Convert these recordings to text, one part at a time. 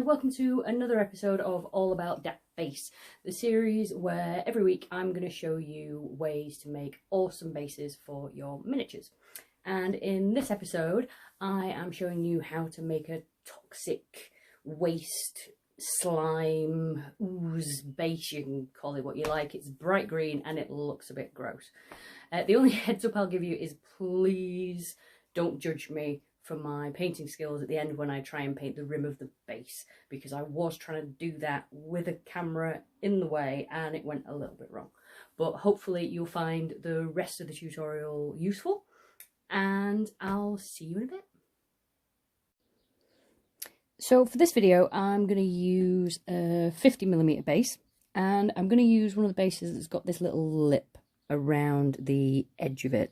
welcome to another episode of All About That Base, the series where every week I'm going to show you ways to make awesome bases for your miniatures. And in this episode I am showing you how to make a toxic waste slime ooze base. You can call it what you like. It's bright green and it looks a bit gross. The only heads up I'll give you is please don't judge me for my painting skills at the end when I try and paint the rim of the base, because I was trying to do that with a camera in the way and it went a little bit wrong. But hopefully you'll find the rest of the tutorial useful, and I'll see you in a bit. So for this video I'm going to use a 50mm base, and I'm going to use one of the bases that's got this little lip around the edge of it.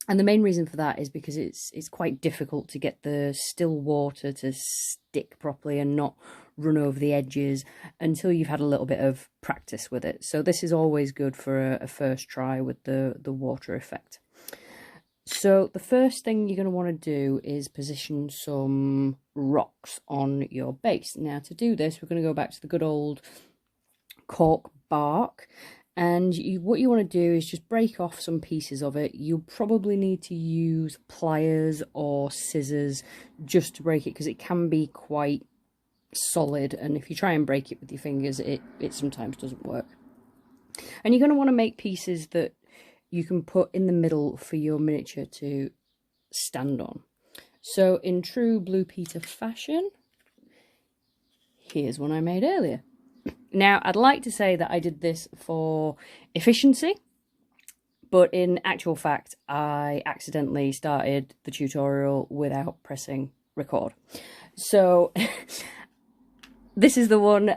And the main reason for that is because it's quite difficult to get the still water to stick properly and not run over the edges until you've had a little bit of practice with it. So this is always good for a first try with the water effect. So the first thing you're going to want to do is position some rocks on your base. Now to do this we're going to go back to the good old Cork Bark. And what you want to do is just break off some pieces of it. You'll probably need to use pliers or scissors just to break it, because it can be quite solid, and if you try and break it with your fingers it sometimes doesn't work. And you're going to want to make pieces that you can put in the middle for your miniature to stand on. So in true Blue Peter fashion, here's one I made earlier. Now, I'd like to say that I did this for efficiency, but in actual fact, I accidentally started the tutorial without pressing record. So, this is the one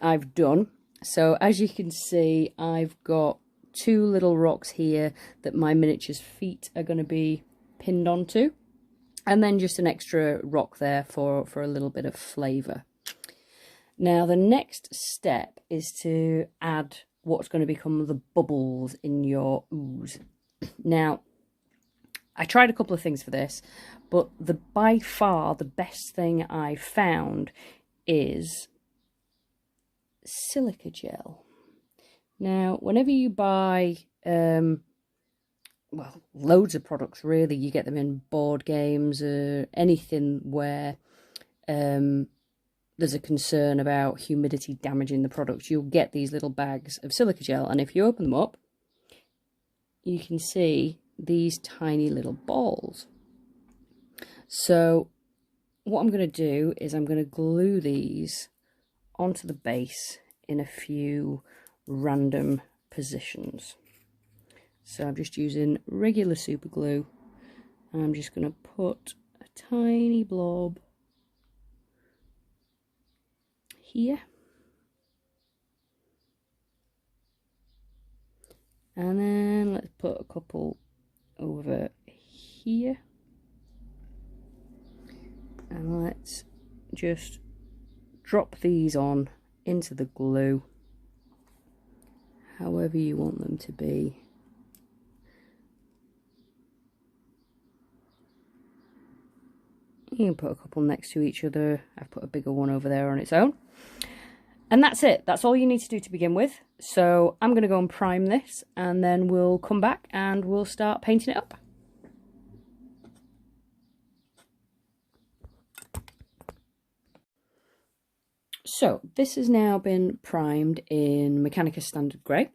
I've done. So, as you can see, I've got two little rocks here that my miniature's feet are going to be pinned onto, and then just an extra rock there for a little bit of flavour. Now the next step is to add what's going to become the bubbles in your ooze. Now, I tried a couple of things for this, but by far the best thing I found is silica gel. Now, whenever you buy, well, loads of products really, you get them in board games or anything where there's a concern about humidity damaging the products, you'll get these little bags of silica gel, and if you open them up, you can see these tiny little balls. So what I'm going to do is I'm going to glue these onto the base in a few random positions. So I'm just using regular super glue, and I'm just going to put a tiny blob here, and then let's put a couple over here, and let's just drop these on into the glue however you want them to be. You can put a couple next to each other. I've put a bigger one over there on its own. And that's it. That's all you need to do to begin with. So I'm going to go and prime this, and then we'll come back and we'll start painting it up. So this has now been primed in Mechanicas Standard Gray.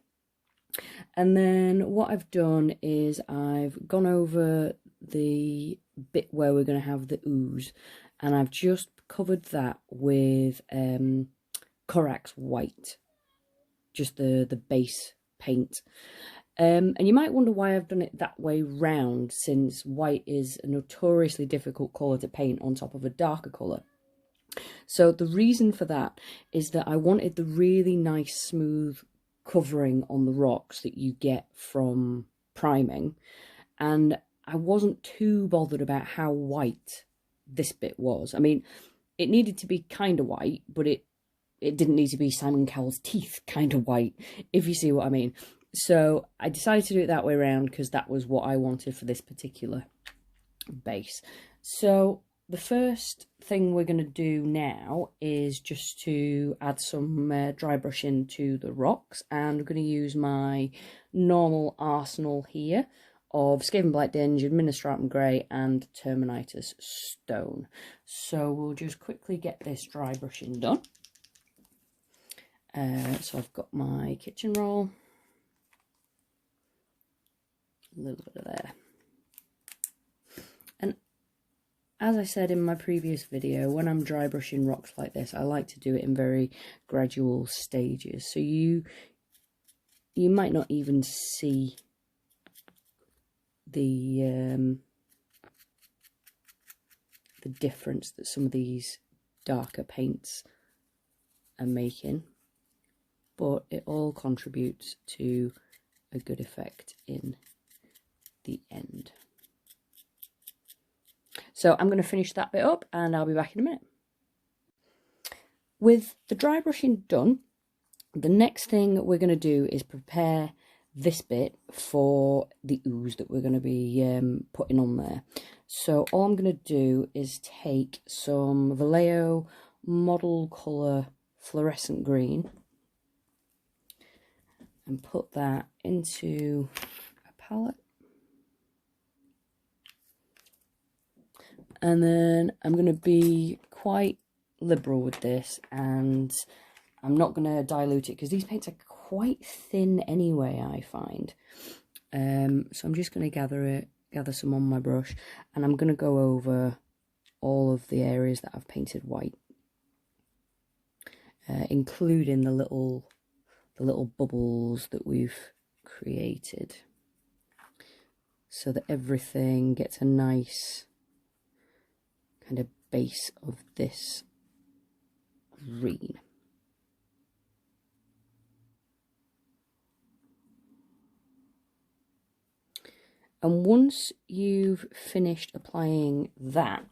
And then what I've done is I've gone over the bit where we're going to have the ooze, and I've just covered that with Corax White, just the base paint. And you might wonder why I've done it that way round, since white is a notoriously difficult colour to paint on top of a darker colour. So the reason for that is that I wanted the really nice smooth covering on the rocks that you get from priming, and I wasn't too bothered about how white this bit was. I mean, it needed to be kind of white, but it didn't need to be Simon Cowell's teeth kind of white, if you see what I mean. So I decided to do it that way around because that was what I wanted for this particular base. So the first thing we're going to do now is just to add some dry brushing to the rocks, and I'm going to use my normal arsenal here of Skavenblight Dinge, Administratum Grey and Terminitus Stone. So we'll just quickly get this dry brushing done. So I've got my kitchen roll, a little bit of there. And as I said in my previous video, when I'm dry brushing rocks like this, I like to do it in very gradual stages. So you might not even see the difference that some of these darker paints are making, but it all contributes to a good effect in the end. So I'm going to finish that bit up and I'll be back in a minute. With the dry brushing done, the next thing we're going to do is prepare this bit for the ooze that we're going to be putting on there. So all I'm going to do is take some Vallejo model colour fluorescent green and put that into a palette. And then I'm going to be quite liberal with this, and I'm not going to dilute it because these paints are quite thin anyway, I find. So I'm just going to gather some on my brush, and I'm going to go over all of the areas that I've painted white, including the little bubbles that we've created, so that everything gets a nice kind of base of this green. And once you've finished applying that,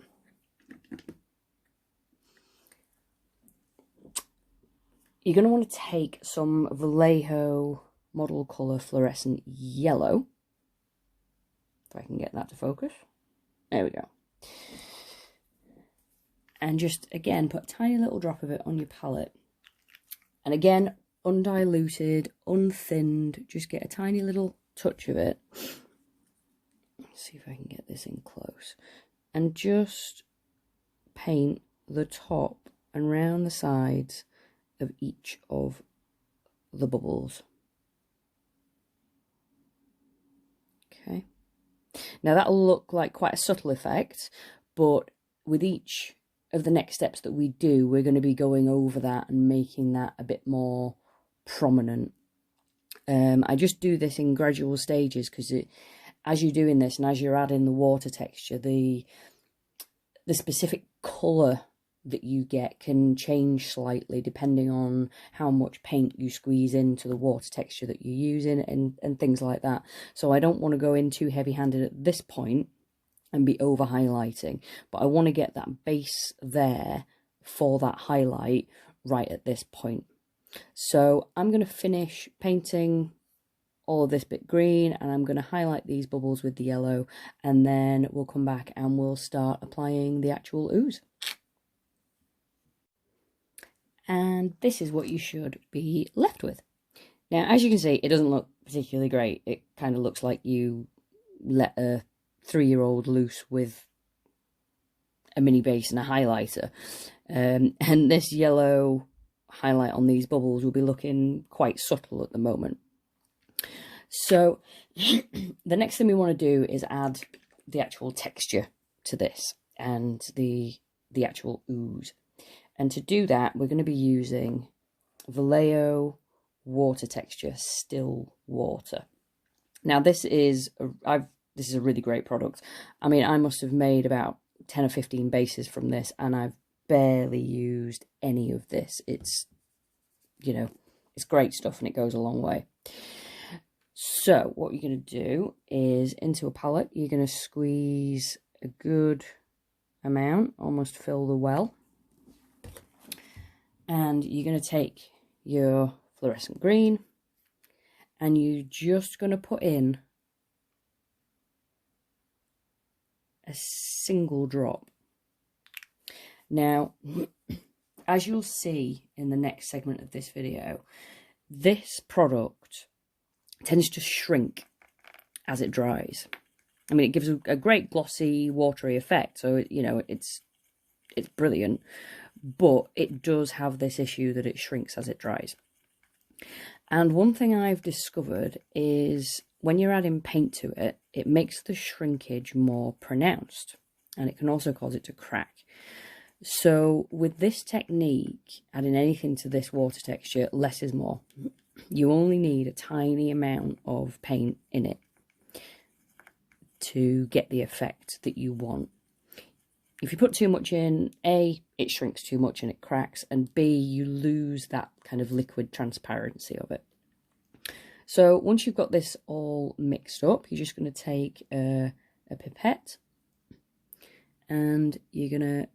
you're going to want to take some Vallejo model colour fluorescent yellow. If I can get that to focus. There we go. And just, again, put a tiny little drop of it on your palette. And again, undiluted, unthinned, just get a tiny little touch of it. Let's see if I can get this in close. And just paint the top and round the sides of each of the bubbles. Okay. Now that'll look like quite a subtle effect, but with each of the next steps that we do, we're going to be going over that and making that a bit more prominent. I just do this in gradual stages because as you're doing this and as you're adding the water texture, the specific colour that you get can change slightly depending on how much paint you squeeze into the water texture that you're using and things like that. So I don't want to go in too heavy-handed at this point and be over highlighting, but I want to get that base there for that highlight right at this point. So I'm going to finish painting all of this bit green, and I'm going to highlight these bubbles with the yellow, and then we'll come back and we'll start applying the actual ooze. And this is what you should be left with. Now, as you can see, it doesn't look particularly great. It kind of looks like you let a 3-year-old loose with a mini base and a highlighter. And this yellow highlight on these bubbles will be looking quite subtle at the moment. So the next thing we want to do is add the actual texture to this and the actual ooze. And to do that, we're going to be using Vallejo water texture, still water. Now this is a really great product. I mean, I must have made about 10 or 15 bases from this, and I've barely used any of this. It's, you know, it's great stuff and it goes a long way. So what you're going to do is, into a palette, you're going to squeeze a good amount, almost fill the well. And you're going to take your fluorescent green and you're just going to put in a single drop Now, as you'll see in the next segment of this video, this product tends to shrink as it dries. I mean, it gives a great glossy, watery effect, so, you know, it's brilliant, but it does have this issue that it shrinks as it dries. And one thing I've discovered is when you're adding paint to it, it makes the shrinkage more pronounced, and it can also cause it to crack. So with this technique, adding anything to this water texture, less is more. You only need a tiny amount of paint in it to get the effect that you want. If you put too much in, A, it shrinks too much and it cracks, and B, you lose that kind of liquid transparency of it. So once you've got this all mixed up, you're just going to take a pipette and you're going to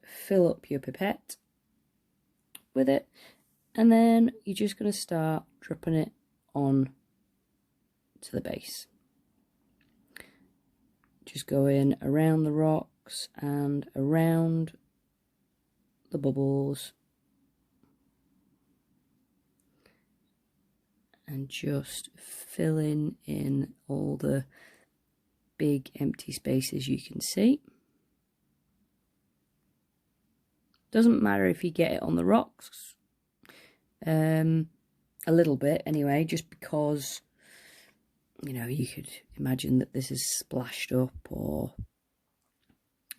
fill up your pipette with it, and then you're just going to start dripping it on to the base. Just going around the rocks and around the bubbles, and just filling in all the big empty spaces you can see. Doesn't matter if you get it on the rocks, a little bit anyway, just because, you know, you could imagine that this is splashed up, or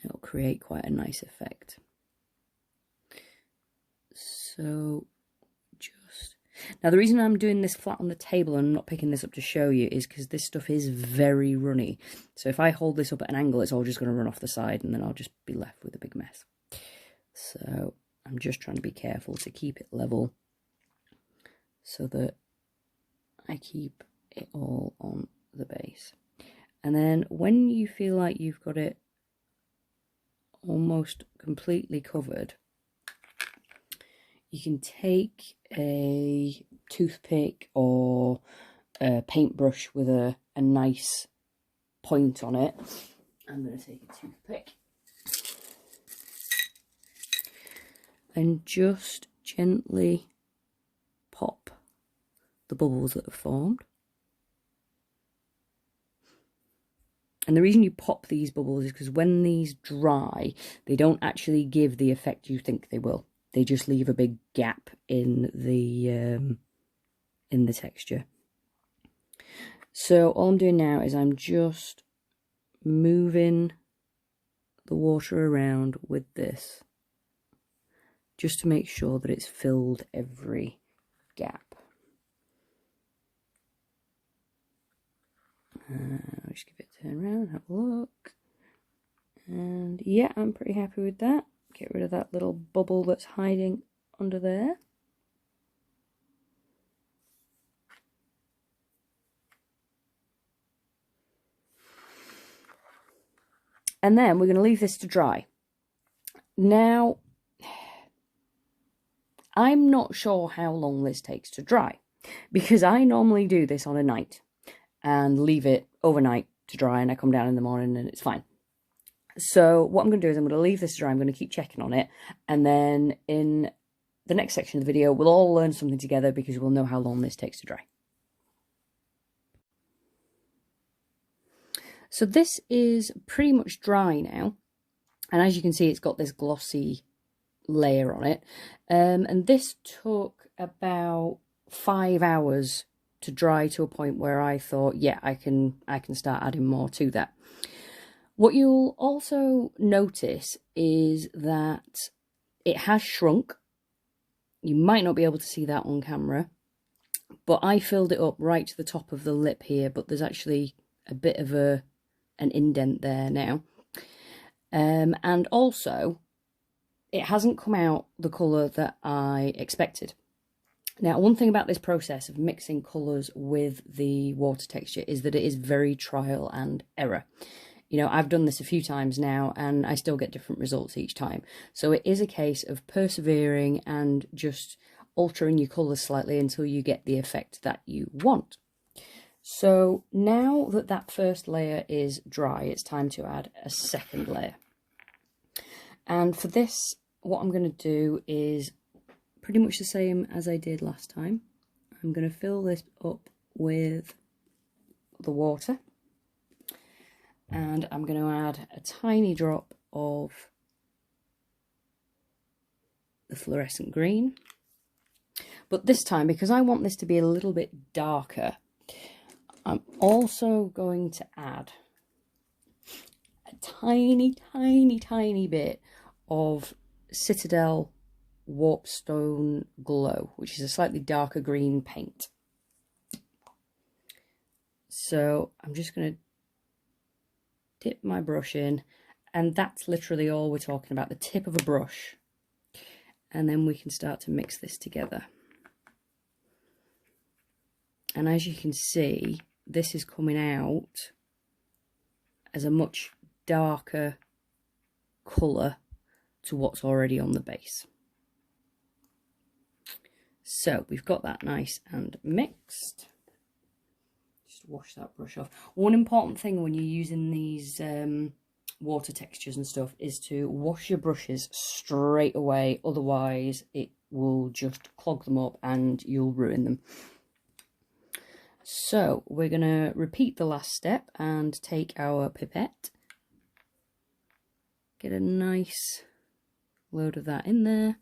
it'll create quite a nice effect. So just, now the reason I'm doing this flat on the table and not picking this up to show you is because this stuff is very runny. So if I hold this up at an angle, it's all just going to run off the side, and then I'll just be left with a big mess. So I'm just trying to be careful to keep it level so that I keep it all on the base. And then when you feel like you've got it almost completely covered, you can take a toothpick or a paintbrush with a nice point on it. I'm going to take a toothpick and just gently pop the bubbles that have formed. And the reason you pop these bubbles is because when these dry, they don't actually give the effect you think they will. They just leave a big gap in the texture. So all I'm doing now is I'm just moving the water around with this, just to make sure that it's filled every gap. I'll just give it a turn around, have a look. And yeah, I'm pretty happy with that. Get rid of that little bubble that's hiding under there. And then we're going to leave this to dry. Now, I'm not sure how long this takes to dry, because I normally do this on a night and leave it overnight to dry, and I come down in the morning and it's fine. So what I'm going to do is I'm going to leave this to dry. I'm going to keep checking on it, and then in the next section of the video we'll all learn something together, because we'll know how long this takes to dry. So this is pretty much dry now, and as you can see, it's got this glossy layer on it, and this took about 5 hours to dry to a point where I thought, yeah, I can start adding more to that. What you'll also notice is that it has shrunk. You might not be able to see that on camera, but I filled it up right to the top of the lip here, but there's actually a bit of an indent there now. And also, it hasn't come out the colour that I expected. Now, one thing about this process of mixing colours with the water texture is that it is very trial and error. You know, I've done this a few times now and I still get different results each time. So it is a case of persevering and just altering your colours slightly until you get the effect that you want. So now that that first layer is dry, it's time to add a second layer. And for this, what I'm going to do is pretty much the same as I did last time. I'm going to fill this up with the water, and I'm going to add a tiny drop of the fluorescent green. But this time, because I want this to be a little bit darker, I'm also going to add a tiny, tiny, tiny bit of Citadel Warpstone Glow, which is a slightly darker green paint. So I'm just going to dip my brush in, and that's literally all we're talking about, the tip of a brush. And then we can start to mix this together. And as you can see, this is coming out as a much darker colour to what's already on the base. So we've got that nice and mixed. Just wash that brush off. One important thing when you're using these water textures and stuff is to wash your brushes straight away, otherwise it will just clog them up and you'll ruin them. So we're going to repeat the last step and take our pipette, get a nice load of that in there,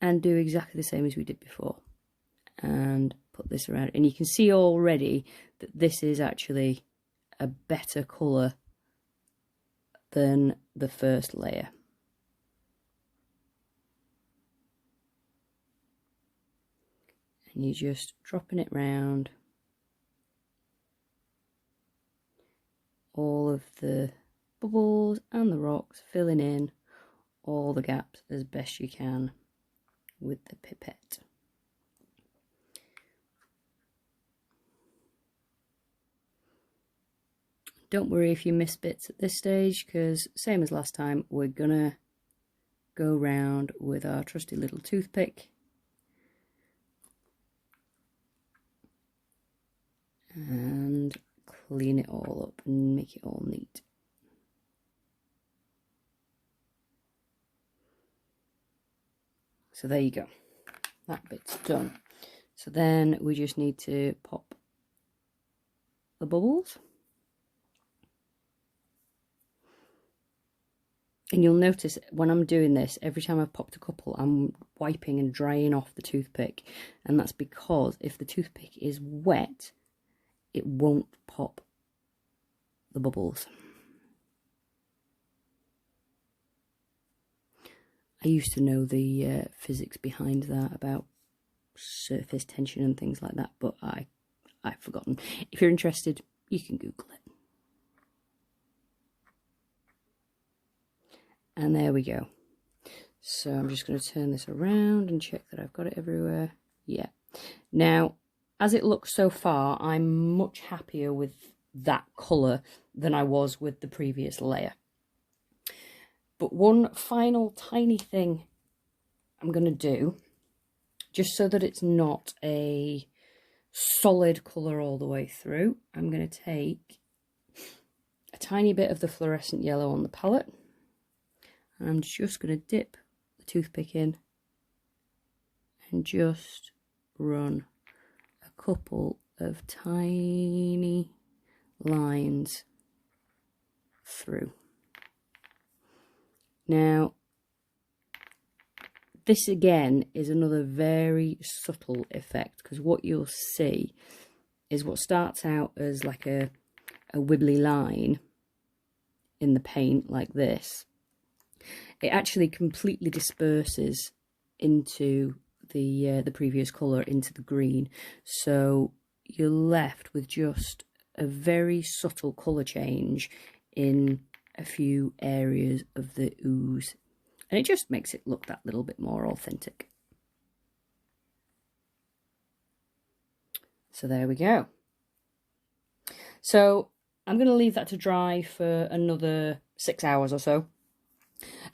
and do exactly the same as we did before, and put this around. And you can see already that this is actually a better colour than the first layer. And you're just dropping it round all of the bubbles and the rocks, filling in all the gaps as best you can with the pipette. Don't worry if you miss bits at this stage, because same as last time, we're gonna go round with our trusty little toothpick and clean it all up and make it all neat. So there you go, that bit's done. So then we just need to pop the bubbles. And you'll notice when I'm doing this, every time I've popped a couple, I'm wiping and drying off the toothpick. And that's because if the toothpick is wet, it won't pop the bubbles. I used to know the physics behind that, about surface tension and things like that, but I've forgotten. If you're interested, you can Google it. And there we go. So I'm just going to turn this around and check that I've got it everywhere. Yeah. Now, as it looks so far, I'm much happier with that colour than I was with the previous layer. But one final tiny thing I'm going to do, just so that it's not a solid colour all the way through, I'm going to take a tiny bit of the fluorescent yellow on the palette. And I'm just going to dip the toothpick in and just run a couple of tiny lines through. Now, this again is another very subtle effect, because what you'll see is what starts out as like a wibbly line in the paint like this. It actually completely disperses into the previous colour, into the green. So you're left with just a very subtle colour change in a few areas of the ooze. And it just makes it look that little bit more authentic. So there we go. So I'm going to leave that to dry for another 6 hours or so.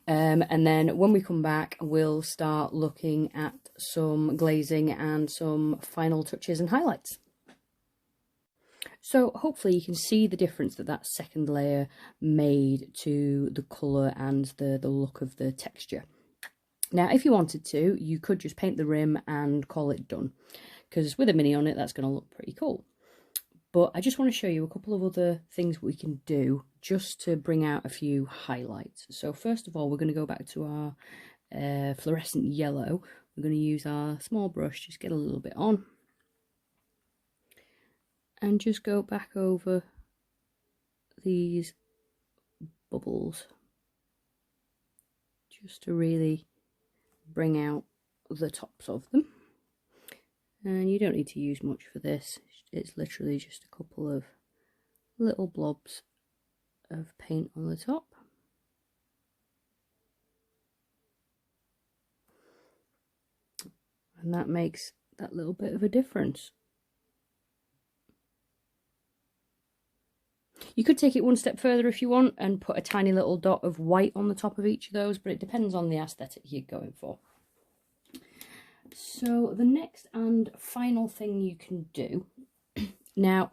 And then when we come back, we'll start looking at some glazing and some final touches and highlights. So hopefully you can see the difference that that second layer made to the colour and the look of the texture. Now, if you wanted to, you could just paint the rim and call it done, because with a mini on it, that's going to look pretty cool. But I just want to show you a couple of other things we can do just to bring out a few highlights. So first of all, we're going to go back to our fluorescent yellow. We're going to use our small brush, just get a little bit on, and just go back over these bubbles, just to really bring out the tops of them. And you don't need to use much for this, it's literally just a couple of little blobs of paint on the top. And that makes that little bit of a difference. You could take it one step further if you want and put a tiny little dot of white on the top of each of those, but it depends on the aesthetic you're going for. So the next and final thing you can do, now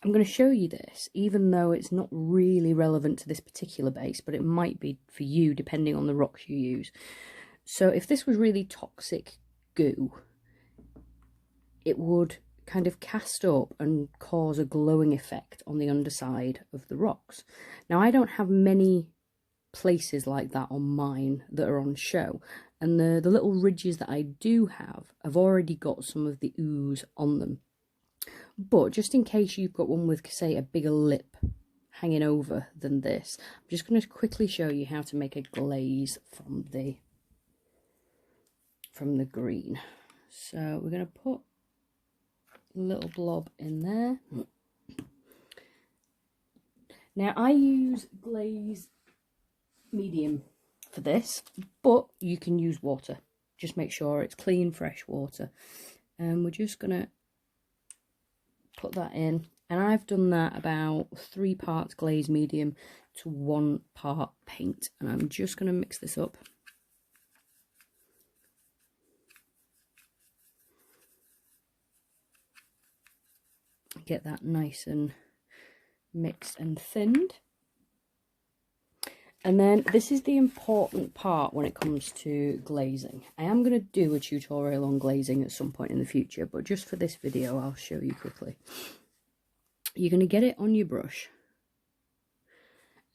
I'm going to show you this even though it's not really relevant to this particular base, but it might be for you depending on the rocks you use. So if this was really toxic goo, it would kind of cast up and cause a glowing effect on the underside of the rocks. Now I don't have many places like that on mine that are on show, and the little ridges that I do have already got some of the ooze on them. But just in case you've got one with, say, a bigger lip hanging over than this, I'm just going to quickly show you how to make a glaze from the green. So we're going to put a little blob in there. Now I use glaze medium for this, but you can use water. Just make sure it's clean, fresh water. And we're just going to put that in. And I've done that about 3 parts glaze medium to 1 part paint. And I'm just going to mix this up. Get that nice and mixed and thinned. And then this is the important part when it comes to glazing. I am going to do a tutorial on glazing at some point in the future, but just for this video I'll show you quickly. You're going to get it on your brush,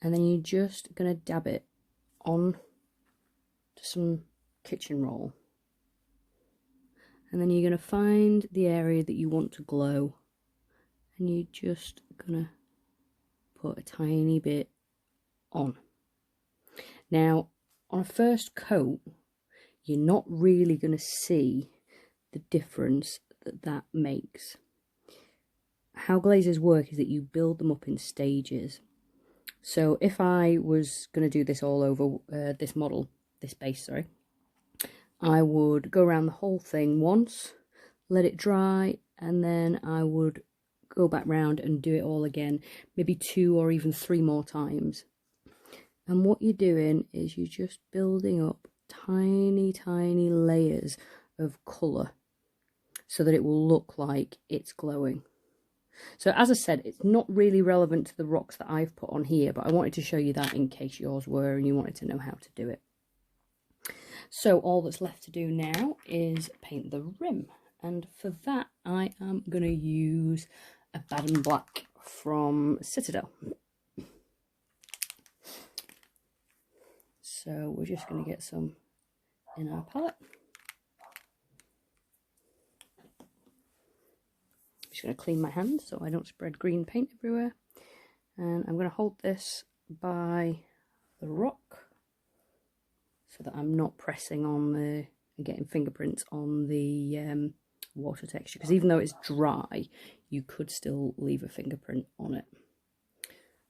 and then you're just going to dab it on to some kitchen roll. And then you're going to find the area that you want to glow, and you're just going to put a tiny bit on. Now, on a first coat, you're not really going to see the difference that makes. How glazes work is that you build them up in stages. So if I was going to do this all over this base, sorry, I would go around the whole thing once, let it dry, and then I would go back round and do it all again, maybe 2 or even 3 more times. And what you're doing is you're just building up tiny, tiny layers of colour so that it will look like it's glowing. So as I said, it's not really relevant to the rocks that I've put on here, but I wanted to show you that in case yours were and you wanted to know how to do it. So all that's left to do now is paint the rim. And for that, I am going to use a Baden Black from Citadel. So we're just going to get some in our palette. I'm just going to clean my hands so I don't spread green paint everywhere. And I'm going to hold this by the rock so that I'm not pressing on and getting fingerprints on the water texture. Because even though it's dry, you could still leave a fingerprint on it.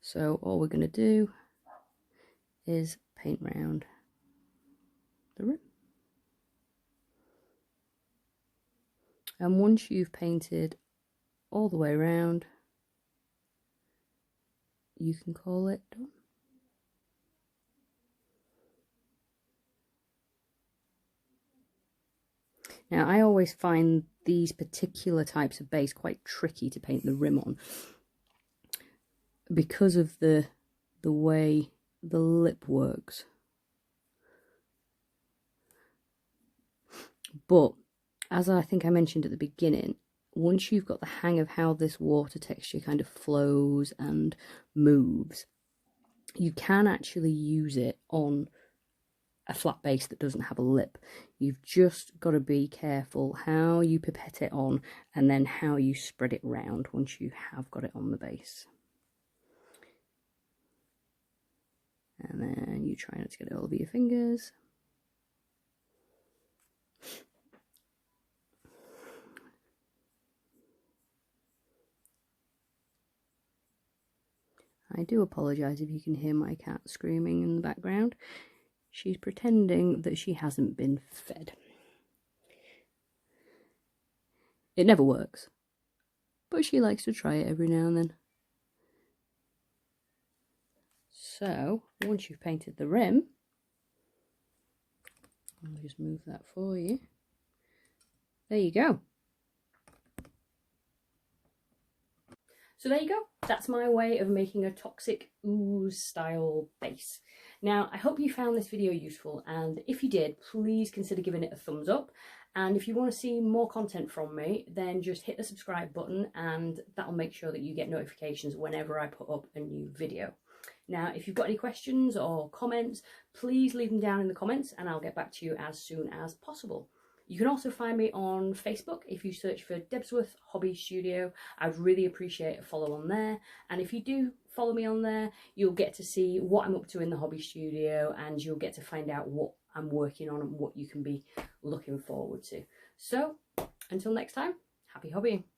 So all we're going to do is paint round the rim. And once you've painted all the way around, you can call it done. Now I always find these particular types of base quite tricky to paint the rim on because of the way the lip works. But as I think I mentioned at the beginning, once you've got the hang of how this water texture kind of flows and moves, you can actually use it on a flat base that doesn't have a lip. You've just got to be careful how you pipette it on and then how you spread it round once you have got it on the base. And then you try not to get it all over your fingers. I do apologise if you can hear my cat screaming in the background. She's pretending that she hasn't been fed. It never works, but she likes to try it every now and then. So, once you've painted the rim, I'll just move that for you. There you go. So there you go. That's my way of making a Toxic Ooze style base. Now, I hope you found this video useful, and if you did, please consider giving it a thumbs up. And if you want to see more content from me, then just hit the subscribe button, and that'll make sure that you get notifications whenever I put up a new video. Now, if you've got any questions or comments, please leave them down in the comments and I'll get back to you as soon as possible. You can also find me on Facebook if you search for Debsworth Hobby Studio. I'd really appreciate a follow on there. And if you do follow me on there, you'll get to see what I'm up to in the hobby studio, and you'll get to find out what I'm working on and what you can be looking forward to. So, until next time, happy hobbying.